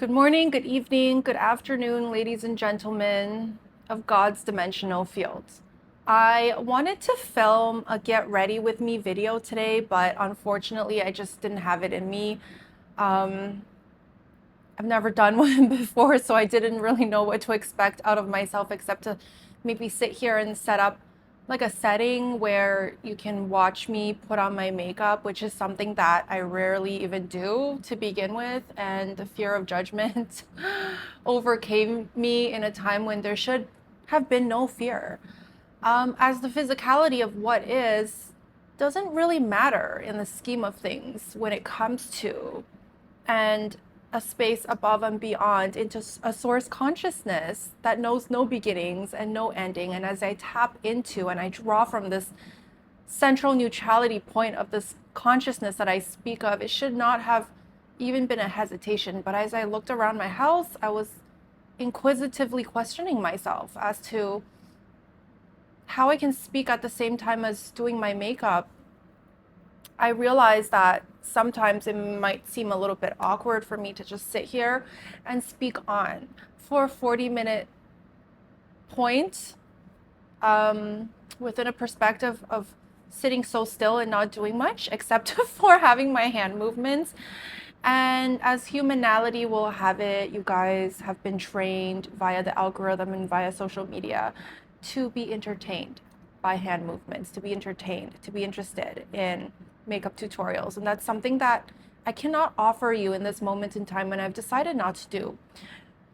Good morning, good evening, good afternoon, ladies and gentlemen of God's dimensional fields. I wanted to film a get ready with me video today, but unfortunately I just didn't have it in me. Um, I've never done one before, so I didn't really know what to expect out of myself except to maybe sit here and set up like a setting where you can watch me put on my makeup, which is something that I rarely even do to begin with. And the fear of judgment overcame me in a time when there should have been no fear. As the physicality of what is doesn't really matter in the scheme of things when it comes to and a space above and beyond into a source consciousness that knows no beginnings and no ending. And as I tap into and I draw from this central neutrality point of this consciousness that I speak of, it should not have even been a hesitation. But as I looked around my house, I was inquisitively questioning myself as to how I can speak at the same time as doing my makeup. I realized that sometimes it might seem a little bit awkward for me to just sit here and speak on for a 40-minute point within a perspective of sitting so still and not doing much except for having my hand movements. And as humanality will have it, you guys have been trained via the algorithm and via social media to be entertained by hand movements, to be entertained, to be interested in makeup tutorials. And that's something that I cannot offer you in this moment in time when I've decided not to do.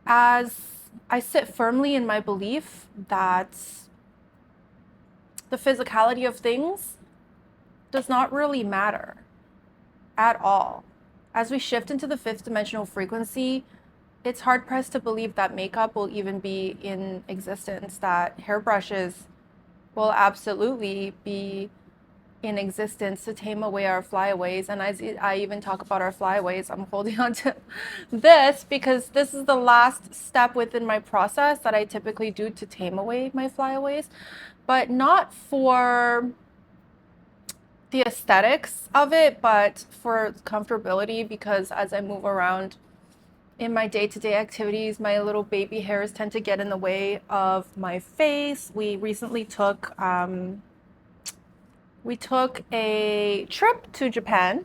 As I sit firmly in my belief that the physicality of things does not really matter at all. As we shift into the fifth dimensional frequency, it's hard pressed to believe that makeup will even be in existence, that hairbrushes will absolutely be in existence to tame away our flyaways. And as I even talk about our flyaways, I'm holding on to this because this is the last step within my process that I typically do to tame away my flyaways, but not for the aesthetics of it, but for comfortability, because as I move around in my day-to-day activities, my little baby hairs tend to get in the way of my face. We recently took a trip to Japan,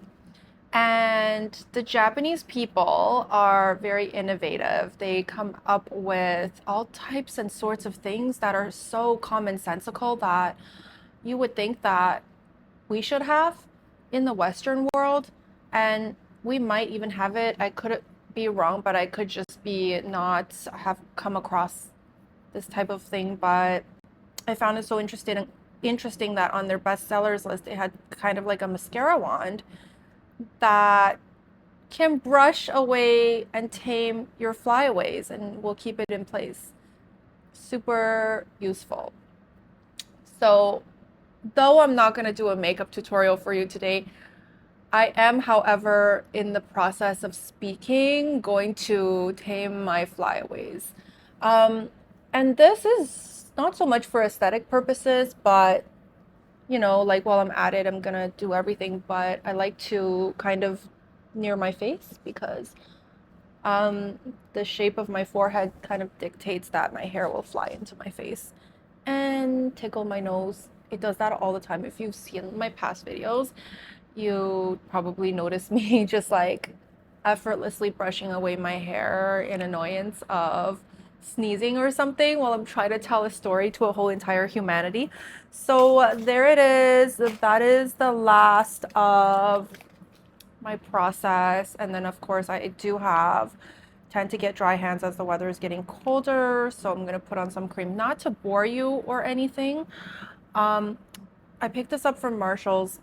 and the Japanese people are very innovative. They come up with all types and sorts of things that are so commonsensical that you would think that we should have in the Western world, and we might even have it. I could be wrong, but I could just be not have come across this type of thing. But I found it so interesting that on their bestsellers list they had kind of like a mascara wand that can brush away and tame your flyaways and will keep it in place. Super useful. So though I'm not going to do a makeup tutorial for you today, I am, however, in the process of speaking, going to tame my flyaways. And this is not so much for aesthetic purposes, but like while I'm at it, I'm gonna do everything, but I like to kind of near my face because the shape of my forehead kind of dictates that my hair will fly into my face and tickle my nose. It does that all the time. If you've seen my past videos, you probably notice me just like effortlessly brushing away my hair in annoyance of sneezing or something while I'm trying to tell a story to a whole entire humanity. So there it is. That is the last of my process. And then of course I do tend to get dry hands as the weather is getting colder. So I'm gonna put on some cream, not to bore you or anything. I picked this up from Marshall's.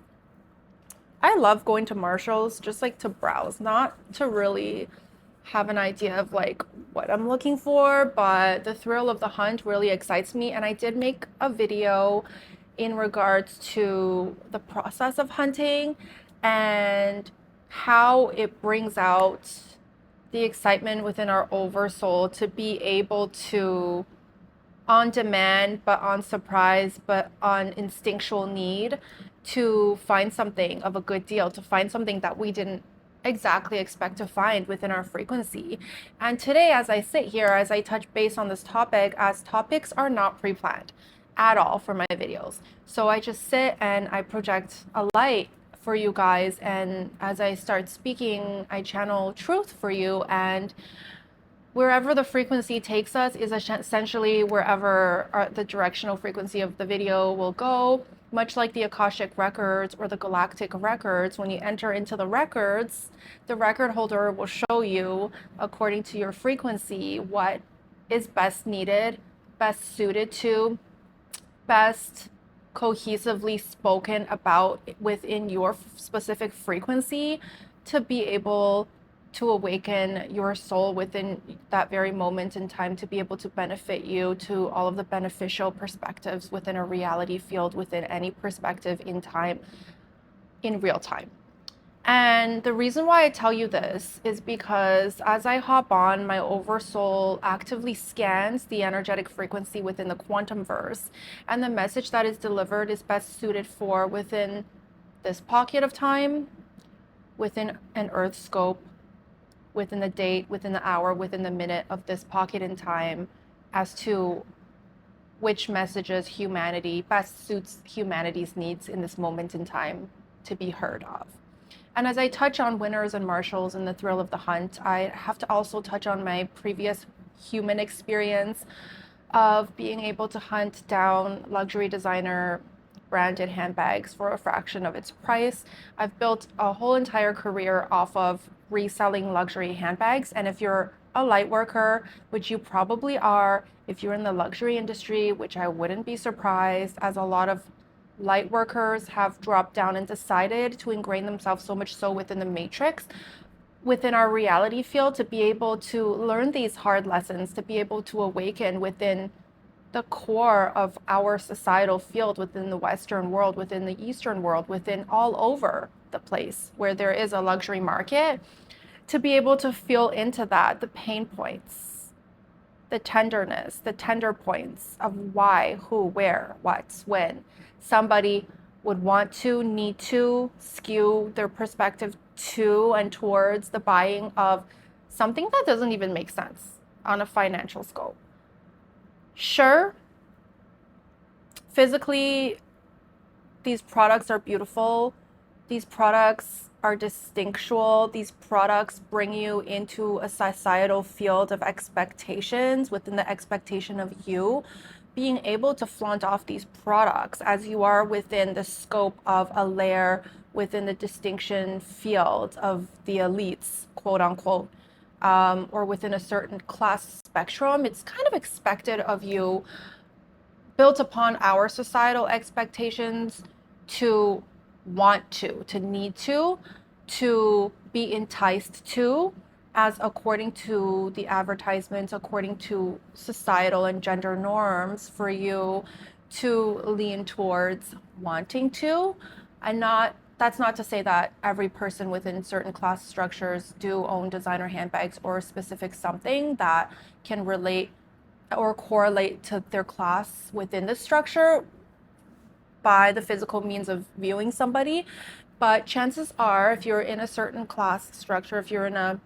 I love going to Marshall's just like to browse, not to really have an idea of like what I'm looking for, but the thrill of the hunt really excites me. And I did make a video in regards to the process of hunting and how it brings out the excitement within our oversoul to be able to, on demand, but on surprise, but on instinctual need, to find something of a good deal, to find something that we didn't exactly expect to find within our frequency. And today, as I sit here, as I touch base on this topic, as topics are not pre planned at all for my videos. So I just sit and I project a light for you guys. And as I start speaking, I channel truth for you. And wherever the frequency takes us is essentially wherever the directional frequency of the video will go. Much like the Akashic records or the galactic records, when you enter into the records, the record holder will show you, according to your frequency, what is best needed, best suited to, best cohesively spoken about within your specific frequency to be able to awaken your soul within that very moment in time to be able to benefit you to all of the beneficial perspectives within a reality field, within any perspective in time, in real time. And the reason why I tell you this is because as I hop on, my oversoul actively scans the energetic frequency within the quantum verse, and the message that is delivered is best suited for within this pocket of time, within an earth scope, within the date, within the hour, within the minute of this pocket in time, as to which messages humanity best suits humanity's needs in this moment in time to be heard of. And as I touch on winners and marshals and the thrill of the hunt, I have to also touch on my previous human experience of being able to hunt down luxury designer branded handbags for a fraction of its price. I've built a whole entire career off of reselling luxury handbags. And if you're a light worker, which you probably are, if you're in the luxury industry, which I wouldn't be surprised, as a lot of light workers have dropped down and decided to ingrain themselves so much so within the matrix, within our reality field, to be able to learn these hard lessons, to be able to awaken within the core of our societal field, within the Western world, within the Eastern world, within all over the place where there is a luxury market, to be able to feel into that, the pain points, the tenderness, the tender points of why, who, where, what, when somebody would want to, need to skew their perspective to and towards the buying of something that doesn't even make sense on a financial scope. Sure, physically, these products are beautiful. These products are distinctual. These products bring you into a societal field of expectations within the expectation of you being able to flaunt off these products as you are within the scope of a layer within the distinction field of the elites, quote unquote, or within a certain class spectrum. It's kind of expected of you, built upon our societal expectations, to want to need to be enticed to, as according to the advertisements, according to societal and gender norms, for you to lean towards wanting to. And not, that's not to say that every person within certain class structures do own designer handbags or a specific something that can relate or correlate to their class within the structure by the physical means of viewing somebody. But chances are, if you're in a certain class structure, if you're in a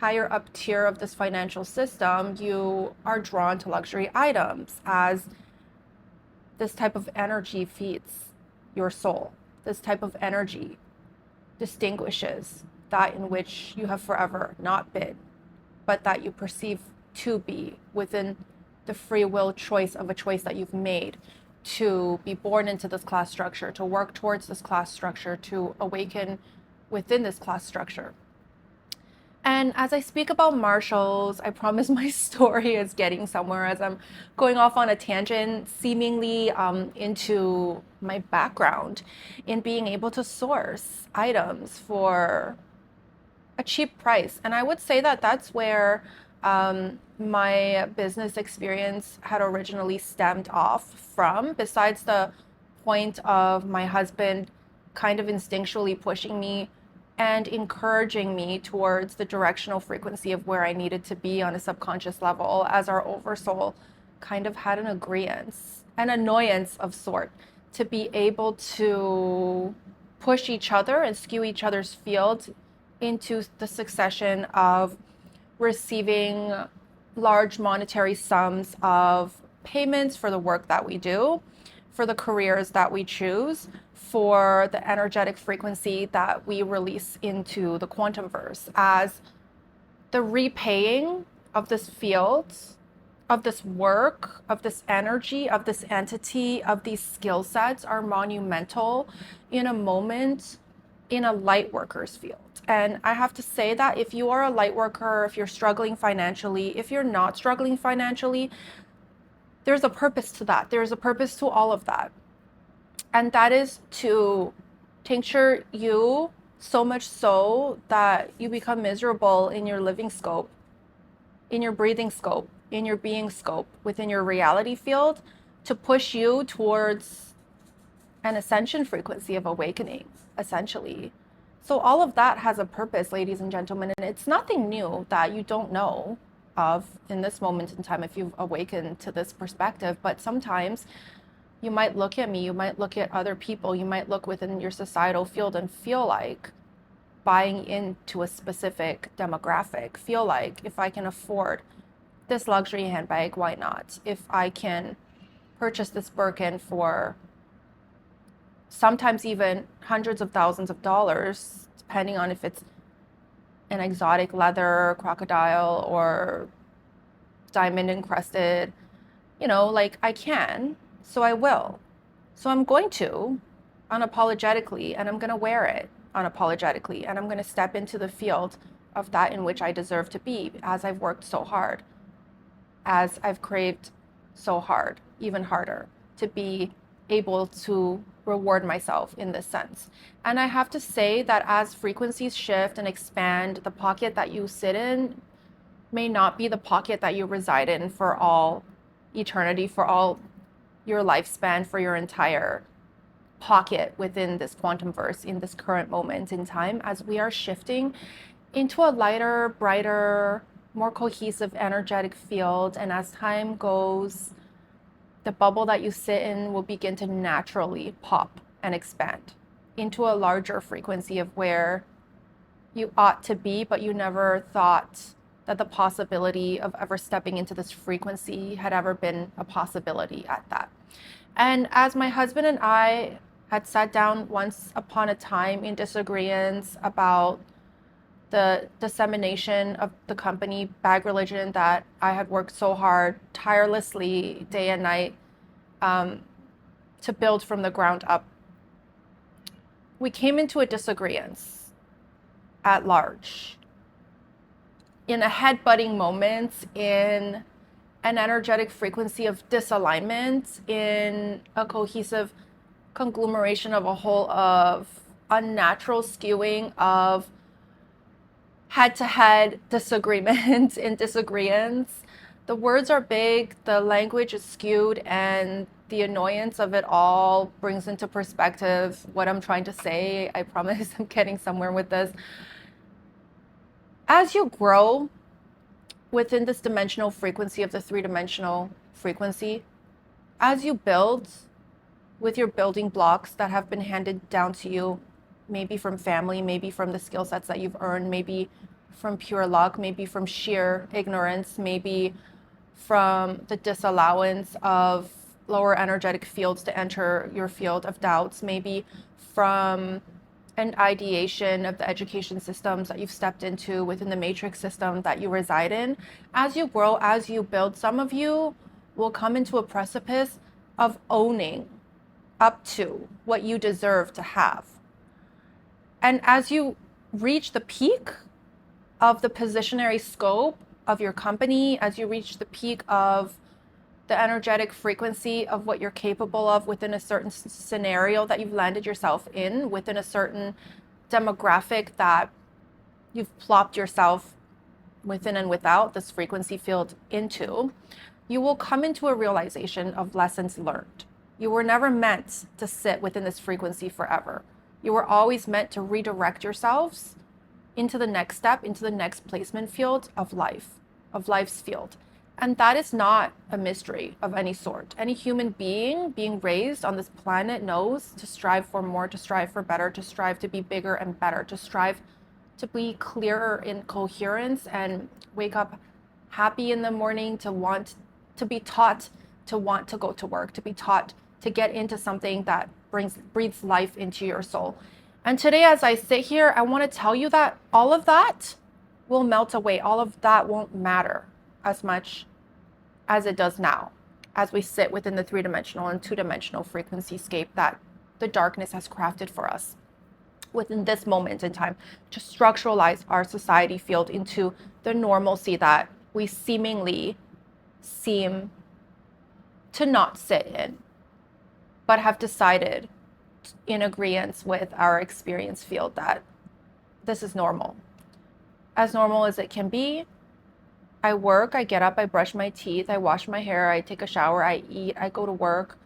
higher up tier of this financial system, you are drawn to luxury items, as this type of energy feeds your soul. This type of energy distinguishes that in which you have forever not been, but that you perceive to be within the free will choice of a choice that you've made to be born into this class structure, to work towards this class structure, to awaken within this class structure. And as I speak about marshals, I promise my story is getting somewhere as I'm going off on a tangent, seemingly into my background in being able to source items for a cheap price. And I would say that that's where my business experience had originally stemmed off from, besides the point of my husband kind of instinctually pushing me and encouraging me towards the directional frequency of where I needed to be on a subconscious level, as our oversoul kind of had an agreement, an annoyance of sort, to be able to push each other and skew each other's field into the succession of receiving large monetary sums of payments for the work that we do, for the careers that we choose, for the energetic frequency that we release into the quantum verse as the repaying of this field, of this work, of this energy, of this entity, of these skill sets are monumental in a moment in a light worker's field. And I have to say that if you are a light worker, if you're struggling financially, if you're not struggling financially, there's a purpose to that. There's a purpose to all of that. And that is to tincture you so much so that you become miserable in your living scope, in your breathing scope, in your being scope, within your reality field, to push you towards an ascension frequency of awakening, essentially. So all of that has a purpose, ladies and gentlemen, and it's nothing new that you don't know of in this moment in time if you've awakened to this perspective. But sometimes you might look at me, you might look at other people, you might look within your societal field and feel like buying into a specific demographic, feel like if I can afford this luxury handbag, why not? If I can purchase this Birkin for sometimes even hundreds of thousands of dollars, depending on if it's an exotic leather, crocodile, or diamond encrusted, like I can, so I will. So I'm going to unapologetically, and I'm going to wear it unapologetically, and I'm going to step into the field of that in which I deserve to be, as I've worked so hard, as I've craved so hard, even harder, to be able to reward myself in this sense. And I have to say that as frequencies shift and expand, the pocket that you sit in may not be the pocket that you reside in for all eternity, for all your lifespan, for your entire pocket within this quantum verse in this current moment in time, as we are shifting into a lighter, brighter, more cohesive energetic field. And as time goes, the bubble that you sit in will begin to naturally pop and expand into a larger frequency of where you ought to be, but you never thought that the possibility of ever stepping into this frequency had ever been a possibility at that. And as my husband and I had sat down once upon a time in disagreements about the dissemination of the company Bag Religion that I had worked so hard, tirelessly, day and night, to build from the ground up, we came into a disagreement at large, in a head-butting moment, in an energetic frequency of disalignment, in a cohesive conglomeration of a whole of unnatural skewing of head-to-head disagreement and disagreements. The words are big, the language is skewed, and the annoyance of it all brings into perspective what I'm trying to say. I promise I'm getting somewhere with this. As you grow within this dimensional frequency of the three-dimensional frequency, as you build with your building blocks that have been handed down to you, maybe from family, maybe from the skill sets that you've earned, maybe from pure luck, maybe from sheer ignorance, maybe from the disallowance of lower energetic fields to enter your field of doubts, maybe from an ideation of the education systems that you've stepped into within the matrix system that you reside in. As you grow, as you build, some of you will come into a precipice of owning up to what you deserve to have. And as you reach the peak of the positionary scope of your company, as you reach the peak of the energetic frequency of what you're capable of within a certain scenario that you've landed yourself in, within a certain demographic that you've plopped yourself within and without this frequency field into, you will come into a realization of lessons learned. You were never meant to sit within this frequency forever. You were always meant to redirect yourselves into the next step, into the next placement field of life, of life's field. And that is not a mystery of any sort. Any human being raised on this planet knows to strive for more, to strive for better, to strive to be bigger and better, to strive to be clearer in coherence and wake up happy in the morning, to want to be taught to want to go to work, to be taught to get into something that breathes life into your soul. And today, as I sit here, I want to tell you that all of that will melt away. All of that won't matter as much as it does now, as we sit within the 3-dimensional and 2-dimensional frequency scape that the darkness has crafted for us within this moment in time, to structuralize our society field into the normalcy that we seemingly seem to not sit in, but have decided in agreement with our experience field that this is normal. As normal as it can be. I work, I get up, I brush my teeth, I wash my hair, I take a shower, I eat, I go to work,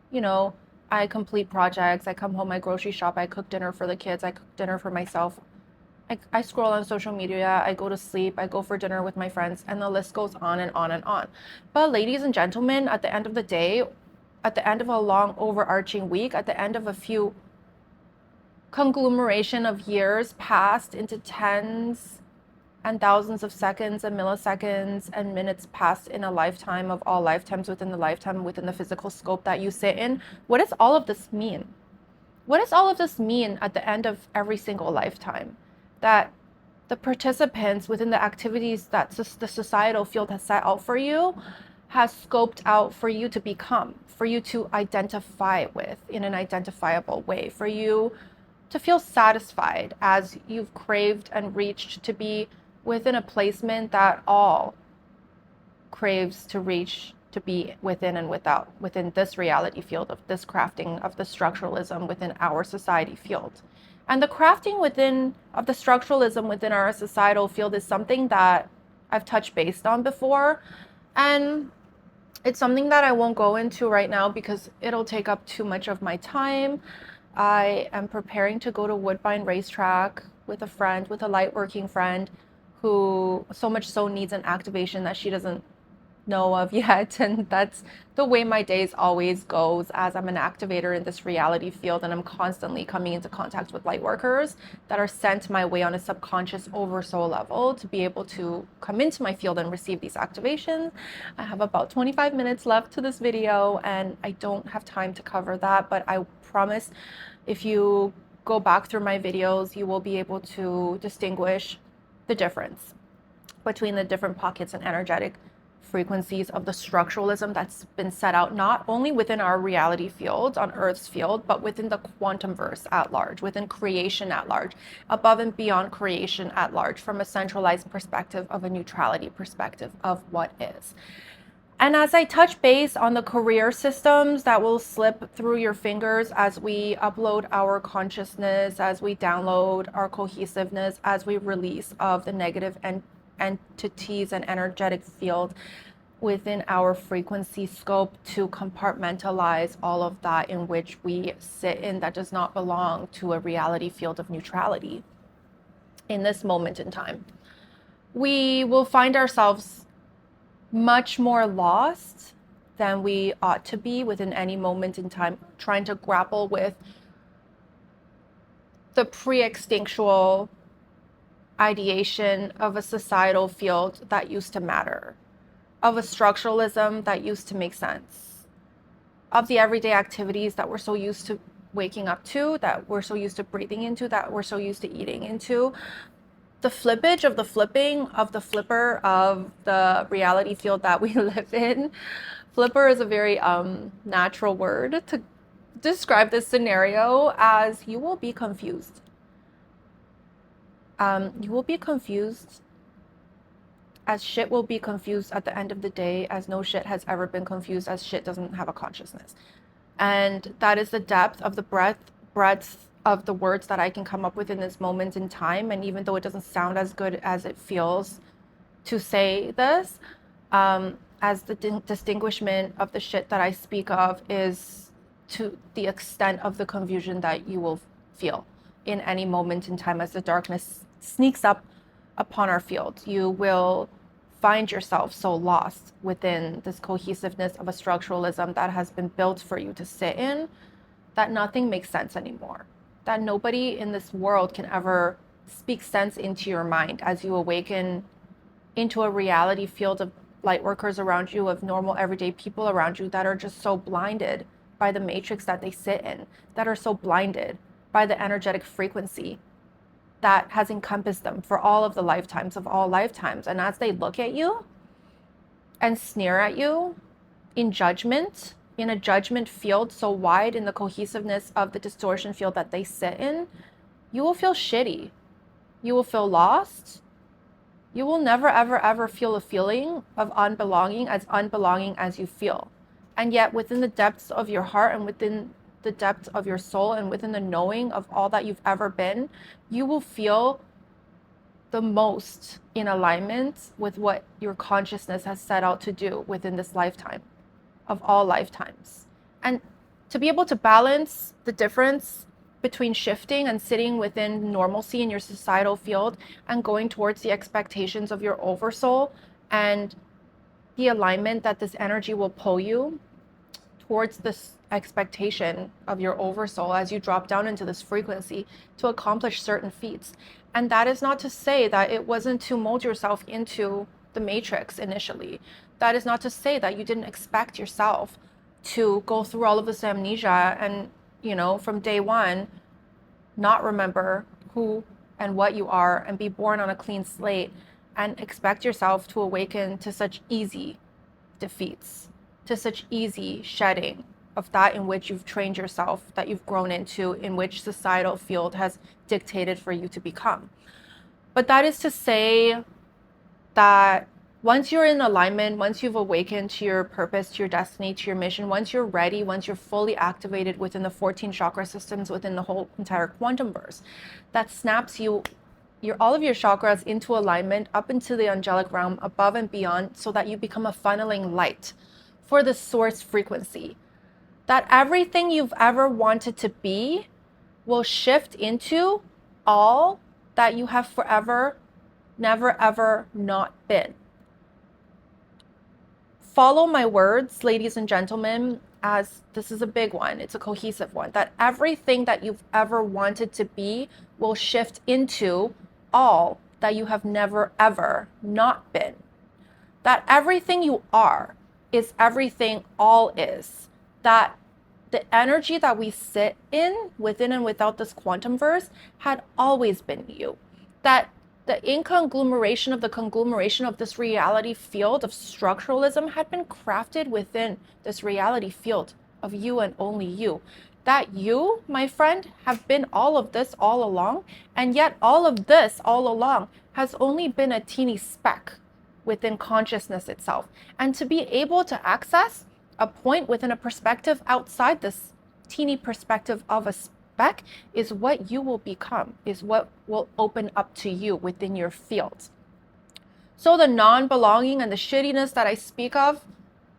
you know, I complete projects, I come home, I grocery shop, I cook dinner for the kids, I cook dinner for myself. I scroll on social media, I go to sleep, I go for dinner with my friends, and the list goes on and on and on. But ladies and gentlemen, at the end of the day, at the end of a long overarching week, at the end of a few conglomeration of years passed into tens and thousands of seconds and milliseconds and minutes passed in a lifetime of all lifetimes within the lifetime, within the physical scope that you sit in, what does all of this mean? What does all of this mean at the end of every single lifetime? That the participants within the activities that the societal field has set out for you has scoped out for you to become, for you to identify with in an identifiable way, for you to feel satisfied as you've craved and reached to be within a placement that all craves to reach, to be within and without, within this reality field of this crafting of the structuralism within our society field. And the crafting within of the structuralism within our societal field is something that I've touched base on before, and it's something that I won't go into right now because it'll take up too much of my time. I am preparing to go to Woodbine Racetrack with a friend, with a light working friend who so much so needs an activation that she doesn't know of yet. And that's the way my days always goes, as I'm an activator in this reality field, and I'm constantly coming into contact with light workers that are sent my way on a subconscious oversoul level to be able to come into my field and receive these activations. I have about 25 minutes left to this video and I don't have time to cover that, but I promise if you go back through my videos, you will be able to distinguish the difference between the different pockets and energetic frequencies of the structuralism that's been set out not only within our reality field, on Earth's field, but within the quantum verse at large, within creation at large, above and beyond creation at large, from a centralized perspective of a neutrality perspective of what is. And as I touch base on the career systems that will slip through your fingers as we upload our consciousness, as we download our cohesiveness, as we release of the negative entities and energetic field within our frequency scope, to compartmentalize all of that in which we sit in that does not belong to a reality field of neutrality in this moment in time, we will find ourselves much more lost than we ought to be within any moment in time, trying to grapple with the pre-extinctual ideation of a societal field that used to matter, of a structuralism that used to make sense, of the everyday activities that we're so used to waking up to, that we're so used to breathing into, that we're so used to eating into. The flippage of the flipping of the flipper of the reality field that we live in. Flipper is a very natural word to describe this scenario, as you will be confused. You will be confused, as shit will be confused at the end of the day, as no shit has ever been confused, as shit doesn't have a consciousness. And that is the depth of the breadth of the words that I can come up with in this moment in time. And even though it doesn't sound as good as it feels to say this, as the distinguishment of the shit that I speak of is to the extent of the confusion that you will feel in any moment in time as the darkness sneaks up upon our field. You will find yourself so lost within this cohesiveness of a structuralism that has been built for you to sit in, that nothing makes sense anymore. That nobody in this world can ever speak sense into your mind as you awaken into a reality field of light workers around you, of normal everyday people around you that are just so blinded by the matrix that they sit in, that are so blinded by the energetic frequency that has encompassed them for all of the lifetimes of all lifetimes. And as they look at you and sneer at you in judgment, in a judgment field so wide in the cohesiveness of the distortion field that they sit in, you will feel shitty. You will feel lost. You will never, ever, ever feel a feeling of unbelonging as you feel. And yet within the depths of your heart and within the depths of your soul and within the knowing of all that you've ever been, you will feel the most in alignment with what your consciousness has set out to do within this lifetime of all lifetimes. And to be able to balance the difference between shifting and sitting within normalcy in your societal field and going towards the expectations of your oversoul and the alignment that this energy will pull you towards this expectation of your oversoul as you drop down into this frequency to accomplish certain feats. And that is not to say that it wasn't to mold yourself into the matrix initially. That is not to say that you didn't expect yourself to go through all of this amnesia and, from day one, not remember who and what you are and be born on a clean slate and expect yourself to awaken to such easy defeats, to such easy shedding of that in which you've trained yourself, that you've grown into, in which societal field has dictated for you to become. But that is to say that once you're in alignment, once you've awakened to your purpose, to your destiny, to your mission, once you're ready, once you're fully activated within the 14 chakra systems, within the whole entire quantum verse, that snaps you, all of your chakras into alignment up into the angelic realm, above and beyond, so that you become a funneling light for the source frequency. That everything you've ever wanted to be will shift into all that you have forever, never, ever not been. Follow my words, ladies and gentlemen, as this is a big one. It's a cohesive one. That everything that you've ever wanted to be will shift into all that you have never, ever not been. That everything you are is everything all is. That the energy that we sit in, within and without this quantum verse, had always been you. That the inconglomeration of the conglomeration of this reality field of structuralism had been crafted within this reality field of you and only you. That you, my friend, have been all of this all along, and yet all of this all along has only been a teeny speck within consciousness itself. And to be able to access a point within a perspective outside this teeny perspective of a speck is what you will become, is what will open up to you within your field. So the non-belonging and the shittiness that I speak of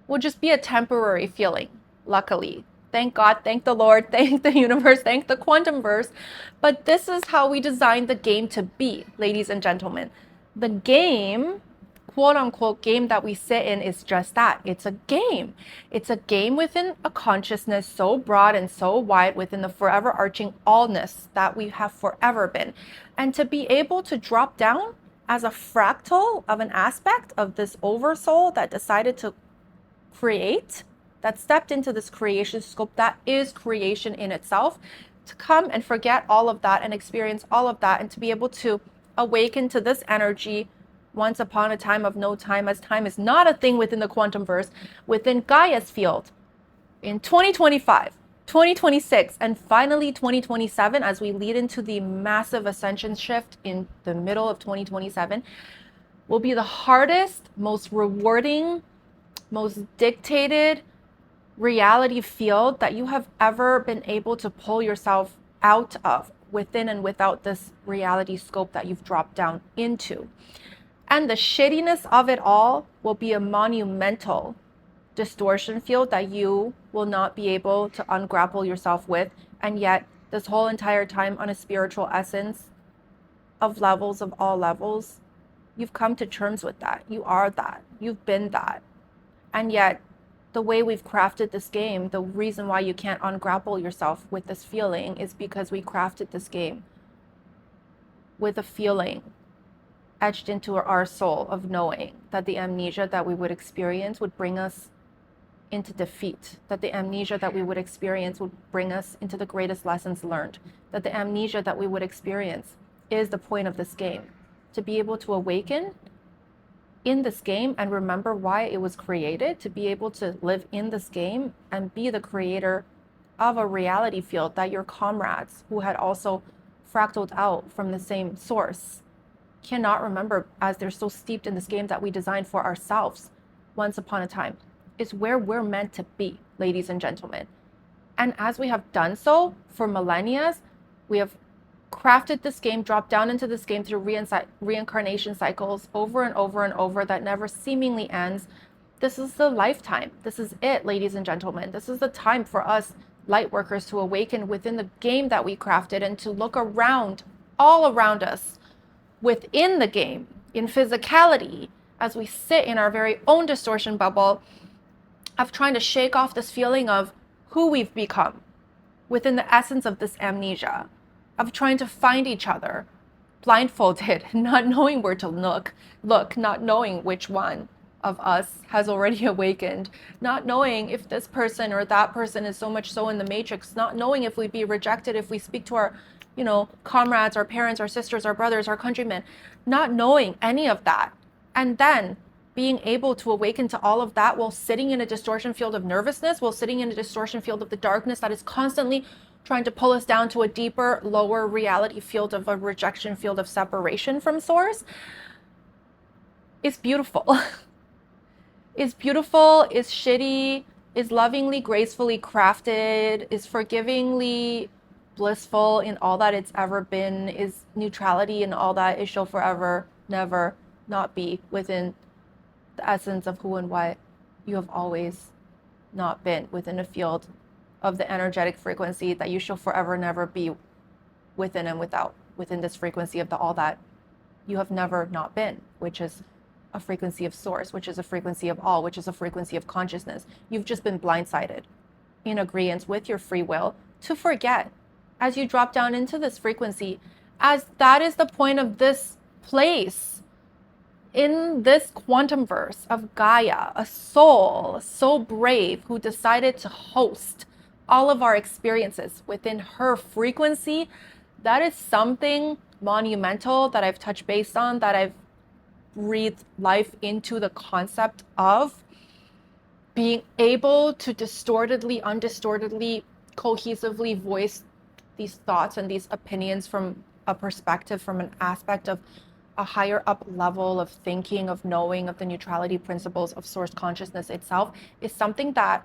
will just be a temporary feeling, luckily. Thank God, thank the Lord, thank the universe, thank the quantum verse. But this is how we designed the game to be, ladies and gentlemen. The game, quote unquote game that we sit in, is just that. It's a game. It's a game within a consciousness so broad and so wide within the forever arching allness that we have forever been. And to be able to drop down as a fractal of an aspect of this oversoul that decided to create, that stepped into this creation scope that is creation in itself, to come and forget all of that and experience all of that, and to be able to awaken to this energy once upon a time of no time, as time is not a thing within the quantum verse, within Gaia's field, in 2025, 2026, and finally 2027, as we lead into the massive ascension shift in the middle of 2027, will be the hardest, most rewarding, most dictated reality field that you have ever been able to pull yourself out of, within and without this reality scope that you've dropped down into. And the shittiness of it all will be a monumental distortion field that you will not be able to ungrapple yourself with. And yet this whole entire time, on a spiritual essence of levels, of all levels, you've come to terms with that. You are that. You've been that. And yet the way we've crafted this game, the reason why you can't ungrapple yourself with this feeling is because we crafted this game with a feeling etched into our soul of knowing that the amnesia that we would experience would bring us into defeat, that the amnesia that we would experience would bring us into the greatest lessons learned, that the amnesia that we would experience is the point of this game, to be able to awaken in this game and remember why it was created, to be able to live in this game and be the creator of a reality field that your comrades who had also fractaled out from the same source cannot remember, as they're so steeped in this game that we designed for ourselves once upon a time, is where we're meant to be, ladies and gentlemen. And as we have done so for millennia, we have crafted this game, dropped down into this game through reincarnation cycles over and over and over that never seemingly ends. This is the lifetime. This is it, ladies and gentlemen. This is the time for us light workers to awaken within the game that we crafted and to look around, all around us, within the game, in physicality, as we sit in our very own distortion bubble of trying to shake off this feeling of who we've become within the essence of this amnesia, of trying to find each other blindfolded, not knowing where to look, not knowing which one of us has already awakened, not knowing if this person or that person is so much so in the matrix, not knowing if we'd be rejected if we speak to our, comrades, our parents, our sisters, our brothers, our countrymen, not knowing any of that. And then being able to awaken to all of that while sitting in a distortion field of nervousness, while sitting in a distortion field of the darkness that is constantly trying to pull us down to a deeper, lower reality field of a rejection field of separation from source, is beautiful. Is beautiful, is shitty, is lovingly, gracefully crafted, is forgivingly blissful in all that it's ever been, is neutrality in all that it shall forever, never not be within the essence of who and what you have always not been, within a field of the energetic frequency that you shall forever never be within and without, within this frequency of the all that you have never not been, which is a frequency of source, which is a frequency of all, which is a frequency of consciousness. You've just been blindsided in agreement with your free will to forget as you drop down into this frequency, as that is the point of this place in this quantum verse of Gaia, a soul so brave who decided to host all of our experiences within her frequency. That is something monumental that I've touched base on, that I've breathed life into the concept of being able to distortedly, undistortedly, cohesively voice these thoughts and these opinions from a perspective, from an aspect of a higher up level of thinking, of knowing, of the neutrality principles of source consciousness itself, is something that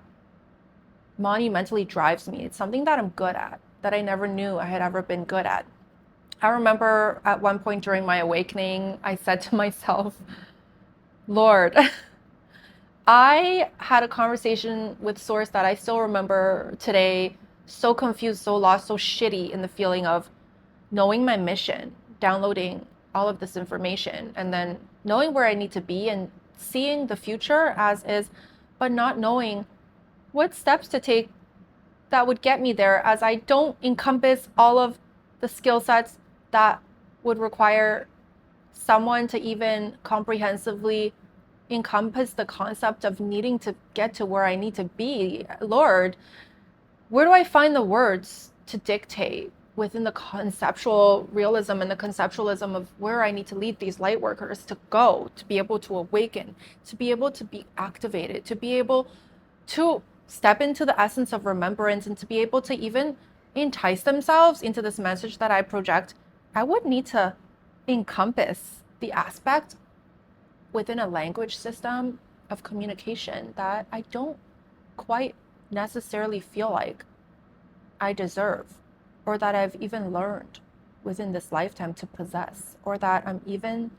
monumentally drives me. It's something that I'm good at, that I never knew I had ever been good at. I remember at one point during my awakening, I said to myself, Lord, I had a conversation with Source that I still remember today, so confused, so lost, so shitty in the feeling of knowing my mission, downloading all of this information, and then knowing where I need to be and seeing the future as is, but not knowing what steps to take that would get me there, as I don't encompass all of the skill sets that would require someone to even comprehensively encompass the concept of needing to get to where I need to be. Lord, where do I find the words to dictate within the conceptual realism and the conceptualism of where I need to lead these light workers to go, to be able to awaken, to be able to be activated, to be able to step into the essence of remembrance, and to be able to even entice themselves into this message that I project? I would need to encompass the aspect within a language system of communication that I don't quite necessarily feel like I deserve, or that I've even learned within this lifetime to possess, or that I'm even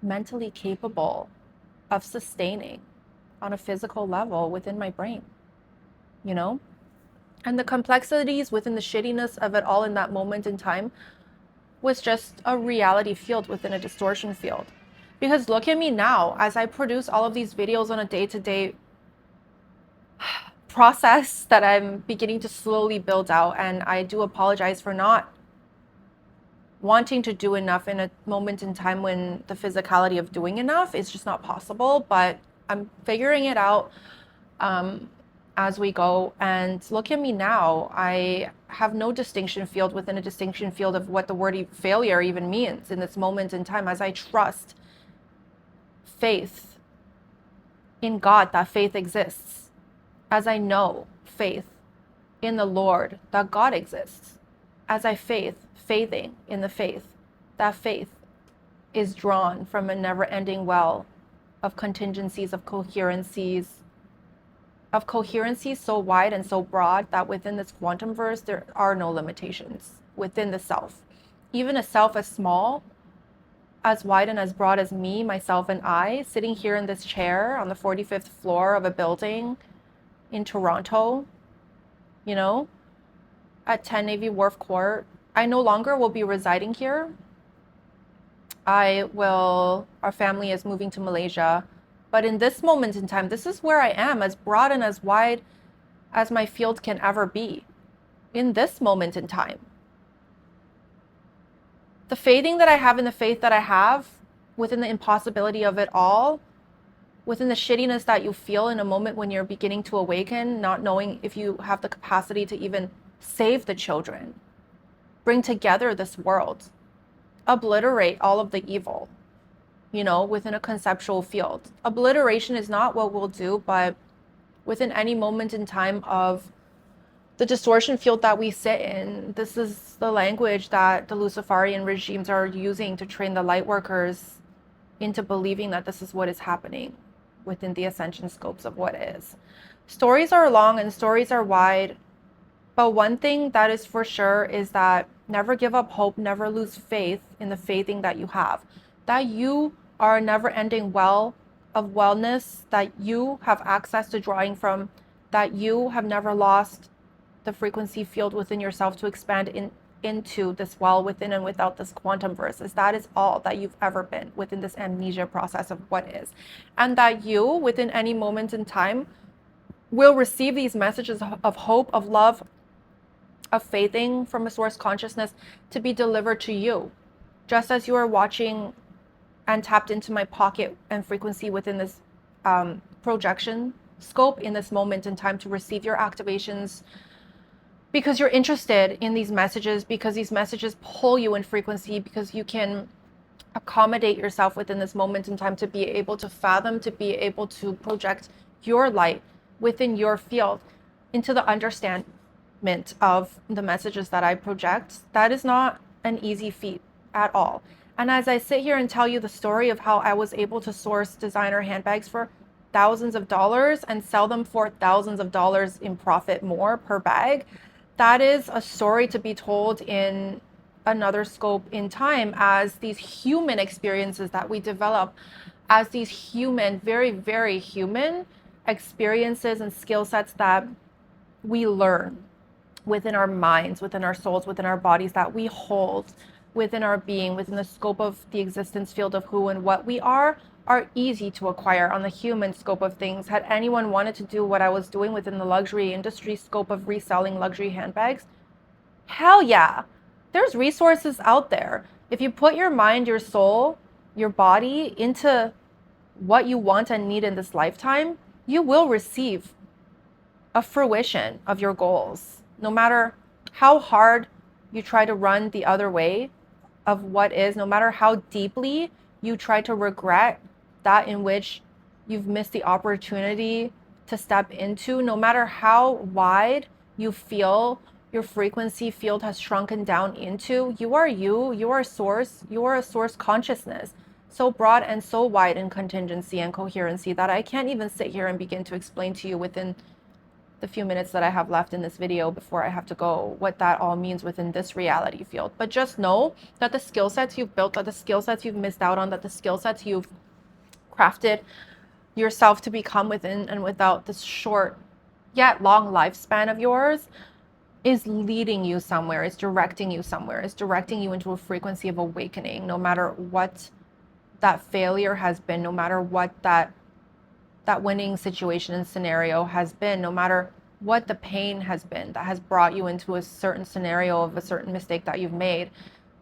mentally capable of sustaining on a physical level within my brain, And the complexities within the shittiness of it all in that moment in time was just a reality field within a distortion field. Because look at me now, as I produce all of these videos on a day-to-day process that I'm beginning to slowly build out. And I do apologize for not wanting to do enough in a moment in time when the physicality of doing enough is just not possible. But I'm figuring it out as we go. And look at me now. I have no distinction field within a distinction field of what the word failure even means in this moment in time, as I trust faith in God, that faith exists, as I know faith in the Lord, that God exists, as I faithing in the faith, that faith is drawn from a never-ending well of contingencies, of coherencies so wide and so broad that within this quantum verse, there are no limitations within the self. Even a self as small, as wide and as broad as me, myself, and I, sitting here in this chair on the 45th floor of a building in Toronto, you know, at 10 Navy Wharf Court, I no longer will be residing here. Our family is moving to Malaysia. But in this moment in time, this is where I am, as broad and as wide as my field can ever be. In this moment in time. The faithing that I have in the faith that I have, within the impossibility of it all, within the shittiness that you feel in a moment when you're beginning to awaken, not knowing if you have the capacity to even save the children, bring together this world, obliterate all of the evil, within a conceptual field. Obliteration is not what we'll do, but within any moment in time of the distortion field that we sit in, this is the language that the Luciferian regimes are using to train the light workers into believing that this is what is happening within the ascension scopes of what is. Stories are long and stories are wide, but one thing that is for sure is that never give up hope, never lose faith in the faithing that you have, that you are a never-ending well of wellness, that you have access to drawing from, that you have never lost the frequency field within yourself to expand into this well within and without this quantum verses. That is all that you've ever been within this amnesia process of what is. And that you, within any moment in time, will receive these messages of hope, of love, of faithing from a source consciousness to be delivered to you. Just as you are watching and tapped into my pocket and frequency within this projection scope in this moment in time to receive your activations, because you're interested in these messages, because these messages pull you in frequency, because you can accommodate yourself within this moment in time to be able to fathom, to be able to project your light within your field into the understanding of the messages that I project. That is not an easy feat at all. And as I sit here and tell you the story of how I was able to source designer handbags for thousands of dollars and sell them for thousands of dollars in profit more per bag, that is a story to be told in another scope in time, as these human experiences that we develop, as these human, very, very human experiences and skill sets that we learn within our minds, within our souls, within our bodies, that we hold within our being, within the scope of the existence field of who and what we are easy to acquire on the human scope of things. Had anyone wanted to do what I was doing within the luxury industry scope of reselling luxury handbags, hell yeah, there's resources out there. If you put your mind, your soul, your body into what you want and need in this lifetime, you will receive a fruition of your goals. No matter how hard you try to run the other way of what is, no matter how deeply you try to regret that in which you've missed the opportunity to step into, no matter how wide you feel your frequency field has shrunken down into, you are a source, you are a source consciousness, so broad and so wide in contingency and coherency that I can't even sit here and begin to explain to you within the few minutes that I have left in this video before I have to go what that all means within this reality field. But just know that the skill sets you've built, that the skill sets you've missed out on, that the skill sets you've crafted yourself to become within and without this short yet long lifespan of yours is leading you somewhere, is directing you somewhere, is directing you into a frequency of awakening, no matter what that failure has been, no matter what that winning situation and scenario has been, no matter what the pain has been that has brought you into a certain scenario of a certain mistake that you've made.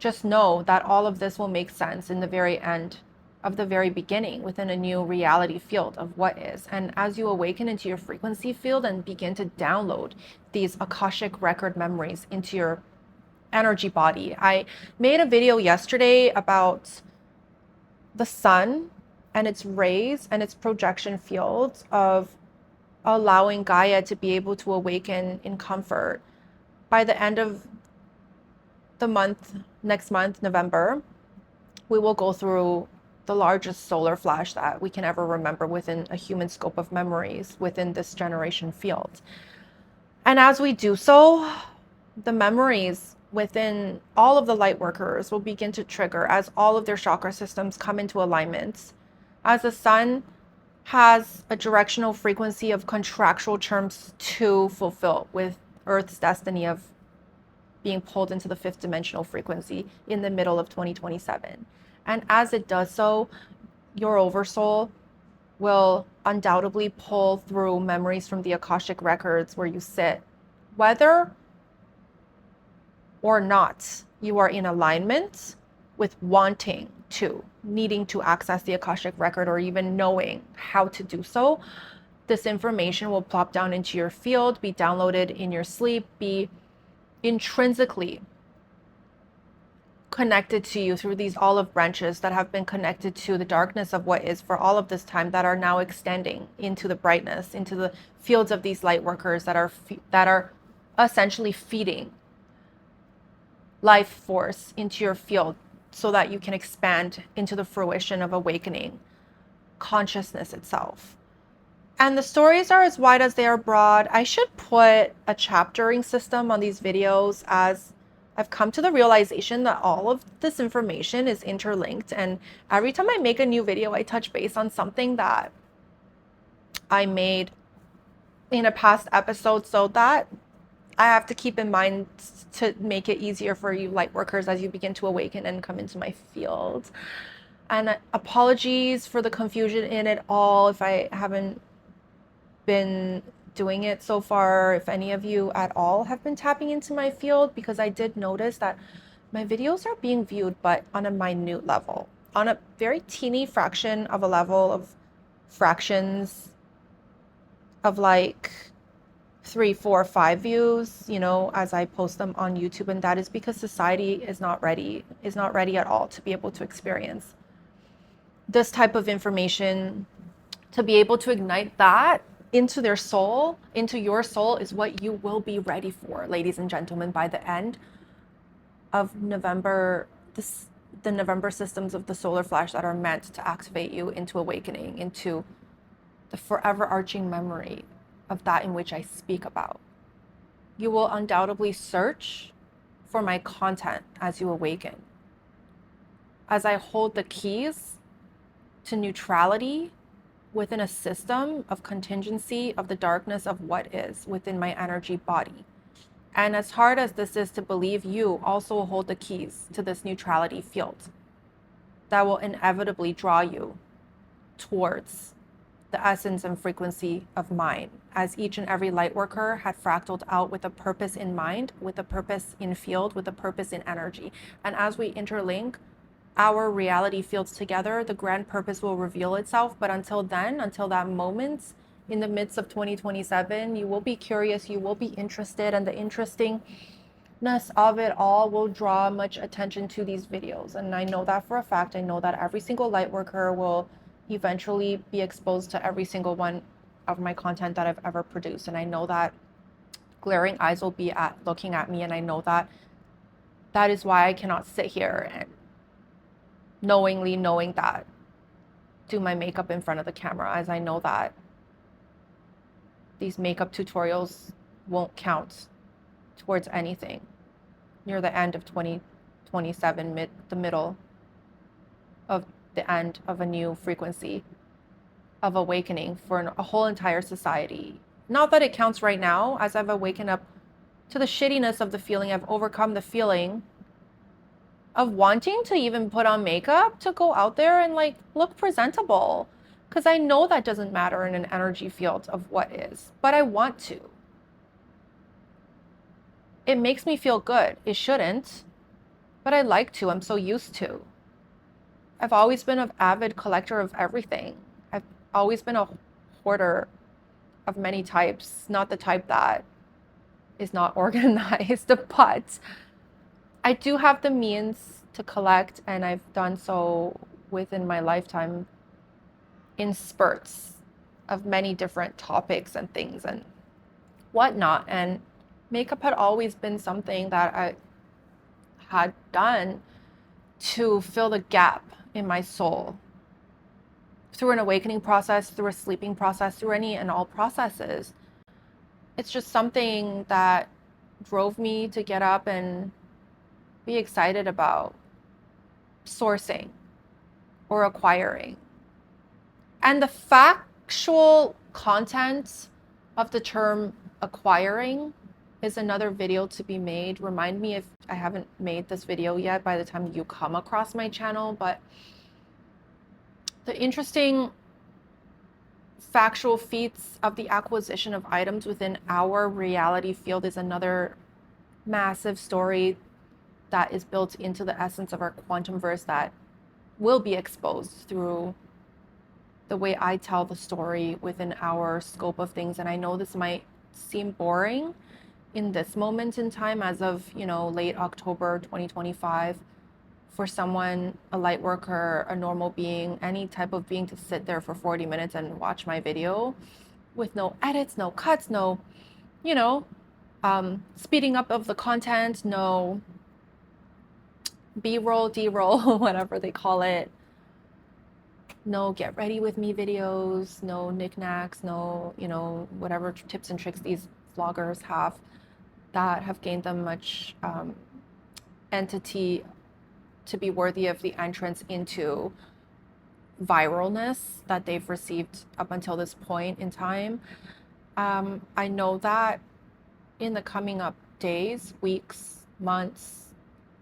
just know that all of this will make sense in the very end of the very beginning within a new reality field of what is. And as you awaken into your frequency field and begin to download these Akashic record memories into your energy body. I made a video yesterday about the sun and its rays and its projection fields of allowing Gaia to be able to awaken in comfort. By the end of the month, next month, November, we will go through the largest solar flash that we can ever remember within a human scope of memories within this generation field. And as we do so, the memories within all of the light workers will begin to trigger as all of their chakra systems come into alignment. As the sun has a directional frequency of contractual terms to fulfill with Earth's destiny of being pulled into the fifth dimensional frequency in the middle of 2027. And as it does so, your oversoul will undoubtedly pull through memories from the Akashic records where you sit, whether or not you are in alignment with wanting to, needing to access the Akashic record or even knowing how to do so. This information will plop down into your field, be downloaded in your sleep, be intrinsically connected to you through these olive branches that have been connected to the darkness of what is for all of this time, that are now extending into the brightness, into the fields of these light workers that are essentially feeding life force into your field so that you can expand into the fruition of awakening consciousness itself. And the stories are as wide as they are broad. I should put a chaptering system on these videos, as I've come to the realization that all of this information is interlinked. And every time I make a new video, I touch base on something that I made in a past episode, so that I have to keep in mind to make it easier for you light workers as you begin to awaken and come into my field. And apologies for the confusion in it all if I haven't been doing it so far, if any of you at all have been tapping into my field, because I did notice that my videos are being viewed, but on a minute level, on a very teeny fraction of a level of fractions of like 3, 4, 5 views, you know, as I post them on YouTube. And that is because society is not ready at all to be able to experience this type of information, to be able to ignite that into their soul, into your soul, is what you will be ready for, ladies and gentlemen, by the end of November. The November systems of the solar flash that are meant to activate you into awakening, into the forever arching memory of that in which I speak about. You will undoubtedly search for my content as you awaken, as I hold the keys to neutrality within a system of contingency of the darkness of what is within my energy body. And as hard as this is to believe, you also hold the keys to this neutrality field that will inevitably draw you towards the essence and frequency of mine, as each and every light worker had fractaled out with a purpose in mind, with a purpose in field, with a purpose in energy. And as we interlink our reality fields together, the grand purpose will reveal itself. But until then, until that moment in the midst of 2027, you will be curious, you will be interested, and the interestingness of it all will draw much attention to these videos. And I know that for a fact. I know that every single light worker will eventually be exposed to every single one of my content that I've ever produced. And I know that glaring eyes will be looking at me, and I know that that is why I cannot sit here and knowing that do my makeup in front of the camera, as I know that these makeup tutorials won't count towards anything near the end of 2027, the middle of the end of a new frequency of awakening for a whole entire society. Not that it counts right now, as I've awakened up to the shittiness of the feeling. I've overcome the feeling of wanting to even put on makeup to go out there and like look presentable, because I know that doesn't matter in an energy field of what is, but I want to. It makes me feel good. It shouldn't. but I like to. I'm so used to. I've always been an avid collector of everything. I've always been a hoarder of many types, not the type that is not organized, but I do have the means to collect, and I've done so within my lifetime in spurts of many different topics and things and whatnot. And makeup had always been something that I had done to fill the gap in my soul through an awakening process, through a sleeping process, through any and all processes. It's just something that drove me to get up and be excited about sourcing or acquiring. And the factual content of the term acquiring is another video to be made. Remind me if I haven't made this video yet by the time you come across my channel. But the interesting factual feats of the acquisition of items within our reality field is another massive story that is built into the essence of our quantum verse that will be exposed through the way I tell the story within our scope of things. And I know this might seem boring in this moment in time as of, late October 2025, for someone, a light worker, a normal being, any type of being, to sit there for 40 minutes and watch my video with no edits, no cuts, no, speeding up of the content, no B-roll, D-roll, whatever they call it, no get ready with me videos, no knickknacks, no, whatever tips and tricks these vloggers have that have gained them much entity to be worthy of the entrance into viralness that they've received up until this point in time. I know that in the coming up days, weeks, months,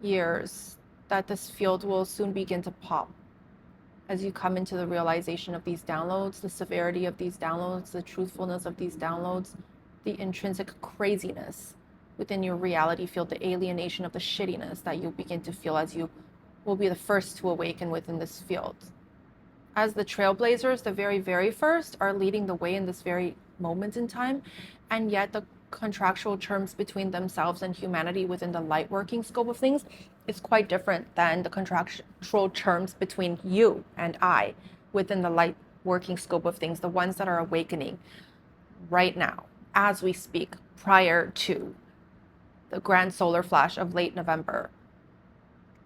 years, that this field will soon begin to pop as you come into the realization of these downloads, the severity of these downloads, the truthfulness of these downloads, the intrinsic craziness within your reality field, the alienation of the shittiness that you'll begin to feel as you will be the first to awaken within this field. As the trailblazers, the very, very first, are leading the way in this very moment in time, and yet the contractual terms between themselves and humanity within the light working scope of things is quite different than the contractual terms between you and I within the light working scope of things, the ones that are awakening right now, as we speak, prior to the grand solar flash of late November.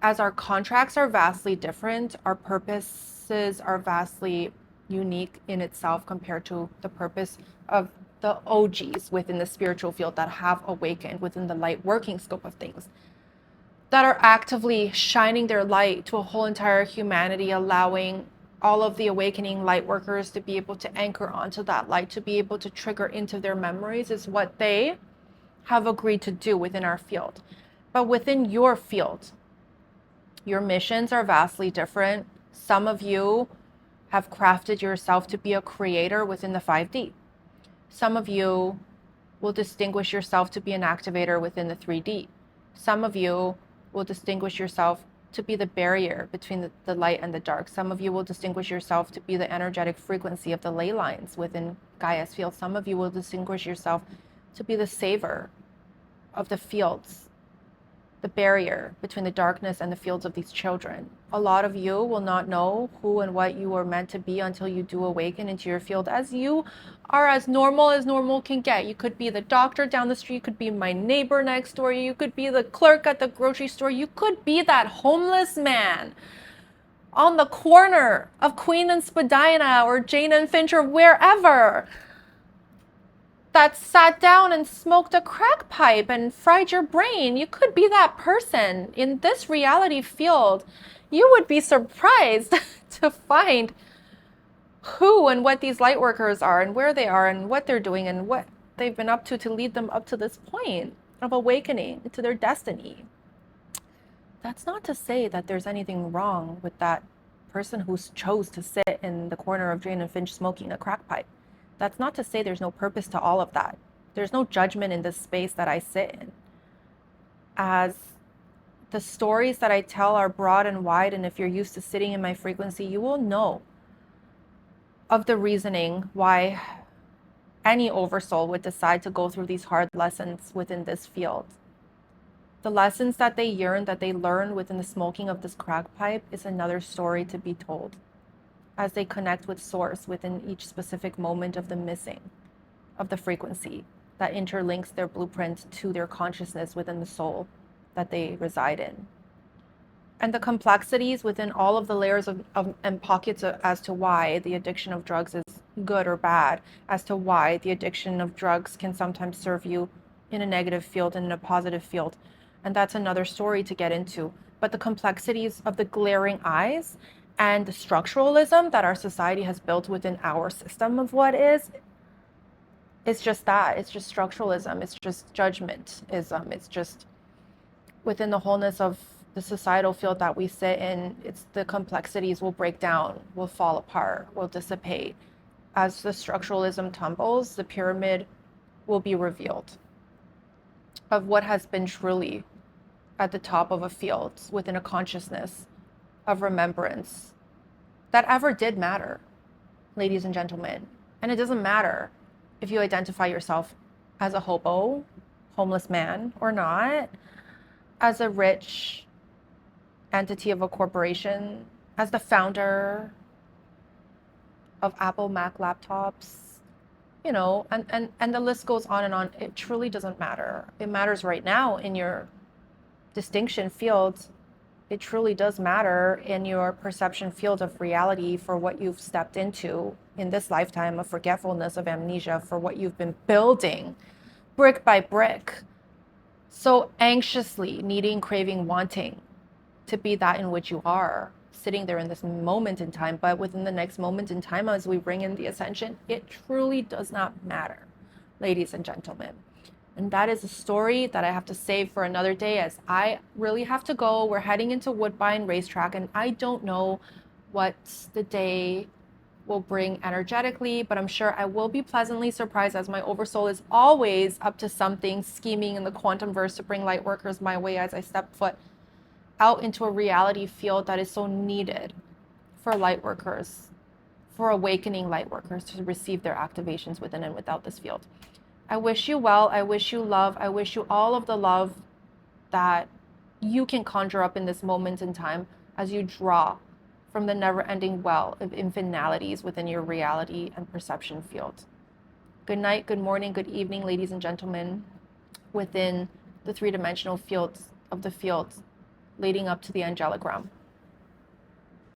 As our contracts are vastly different, our purposes are vastly unique in itself compared to the purpose of the OGs within the spiritual field that have awakened within the light working scope of things, that are actively shining their light to a whole entire humanity, allowing all of the awakening light workers to be able to anchor onto that light, to be able to trigger into their memories, is what they have agreed to do within our field. But within your field, your missions are vastly different. Some of you have crafted yourself to be a creator within the 5D. Some of you will distinguish yourself to be an activator within the 3D. Some of you will distinguish yourself to be the barrier between the light and the dark. Some of you will distinguish yourself to be the energetic frequency of the ley lines within Gaia's field. Some of you will distinguish yourself to be the saver of the fields, the barrier between the darkness and the fields of these children. A lot of you will not know who and what you are meant to be until you do awaken into your field, as you are as normal can get. You could be the doctor down the street, you could be my neighbor next door, you could be the clerk at the grocery store, you could be that homeless man on the corner of Queen and Spadina or Jane and Finch or wherever, that sat down and smoked a crack pipe and fried your brain. You could be that person in this reality field. You would be surprised to find who and what these light workers are and where they are and what they're doing and what they've been up to lead them up to this point of awakening to their destiny. That's not to say that there's anything wrong with that person who chose to sit in the corner of Jane and Finch smoking a crack pipe. That's not to say there's no purpose to all of that. There's no judgment in this space that I sit in. As the stories that I tell are broad and wide, and if you're used to sitting in my frequency, you will know of the reasoning why any oversoul would decide to go through these hard lessons within this field. The lessons that they yearn, that they learn within the smoking of this crack pipe is another story to be told as they connect with source within each specific moment of the missing of the frequency that interlinks their blueprint to their consciousness within the soul that they reside in. And the complexities within all of the layers and pockets as to why the addiction of drugs is good or bad, as to why the addiction of drugs can sometimes serve you in a negative field and in a positive field. And that's another story to get into. But the complexities of the glaring eyes and the structuralism that our society has built within our system of what is, it's just that. It's just structuralism. It's just judgmentism. It's just within the wholeness of the societal field that we sit in, it's the complexities will break down, will fall apart, will dissipate. As the structuralism tumbles, the pyramid will be revealed of what has been truly at the top of a field within a consciousness of remembrance that ever did matter, ladies and gentlemen. And it doesn't matter if you identify yourself as a hobo, homeless man, or not, as a rich entity of a corporation, as the founder of Apple Mac laptops, and the list goes on and on. It truly doesn't matter. It matters right now in your distinction field. It truly does matter in your perception field of reality for what you've stepped into in this lifetime of forgetfulness, of amnesia, for what you've been building brick by brick, so anxiously needing, craving, wanting to be that in which you are, sitting there in this moment in time. But within the next moment in time, as we bring in the ascension, it truly does not matter, ladies and gentlemen. And that is a story that I have to save for another day, as I really have to go. We're heading into Woodbine Racetrack, and I don't know what the day will bring energetically, but I'm sure I will be pleasantly surprised, as my oversoul is always up to something, scheming in the quantum verse to bring light workers my way as I step foot out into a reality field that is so needed for light workers, for awakening light workers to receive their activations within and without this field. I wish you well. I wish you love. I wish you all of the love that you can conjure up in this moment in time as you draw from the never-ending well of infinities within your reality and perception field. Good night, good morning, good evening, ladies and gentlemen, within the three-dimensional fields of the field leading up to the angelic realm.